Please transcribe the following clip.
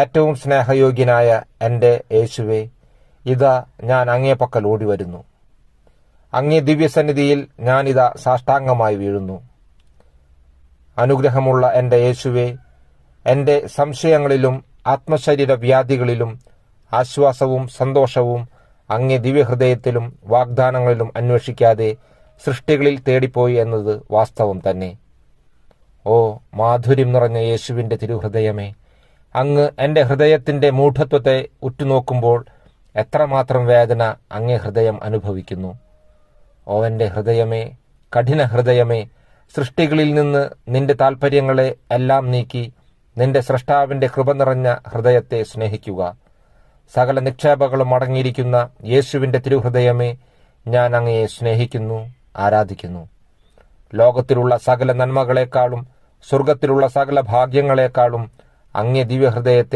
ഏറ്റവും സ്നേഹയോഗ്യനായ എൻ്റെ യേശുവേ, ഇതാ ഞാൻ അങ്ങേ പക്കൽ ഓടിവരുന്നു. അങ്ങേ ദിവ്യസന്നിധിയിൽ ഞാനിതാ സാഷ്ടാംഗമായി വീഴുന്നു. അനുഗ്രഹമുള്ള എൻ്റെ യേശുവേ, എൻ്റെ സംശയങ്ങളിലും ആത്മശരീര വ്യാധികളിലും ആശ്വാസവും സന്തോഷവും അങ്ങേ ദിവ്യഹൃദയത്തിലും വാഗ്ദാനങ്ങളിലും അന്വേഷിക്കാതെ സൃഷ്ടികളിൽ തേടിപ്പോയി എന്നത് വാസ്തവം തന്നെ. ഓ മാധുര്യം നിറഞ്ഞ യേശുവിൻ്റെ തിരുഹൃദയമേ, അങ്ങ് എൻ്റെ ഹൃദയത്തിൻ്റെ മൂഢത്വത്തെ ഉറ്റുനോക്കുമ്പോൾ എത്രമാത്രം വേദന അങ്ങേ ഹൃദയം അനുഭവിക്കുന്നു. ഓ എൻ്റെ ഹൃദയമേ, കഠിന ഹൃദയമേ, സൃഷ്ടികളിൽ നിന്ന് നിന്റെ താൽപ്പര്യങ്ങളെ എല്ലാം നീക്കി നിന്റെ സ്രഷ്ടാവിൻ്റെ കൃപ നിറഞ്ഞ ഹൃദയത്തെ സ്നേഹിക്കുക. സകല നിക്ഷേപങ്ങളും അടങ്ങിയിരിക്കുന്ന യേശുവിൻ്റെ തിരുഹൃദയമേ, ഞാൻ അങ്ങയെ സ്നേഹിക്കുന്നു, ആരാധിക്കുന്നു. ലോകത്തിലുള്ള സകല നന്മകളെക്കാളും സ്വർഗത്തിലുള്ള സകല ഭാഗ്യങ്ങളെക്കാളും അങ്ങേ ദിവ്യഹൃദയത്തെ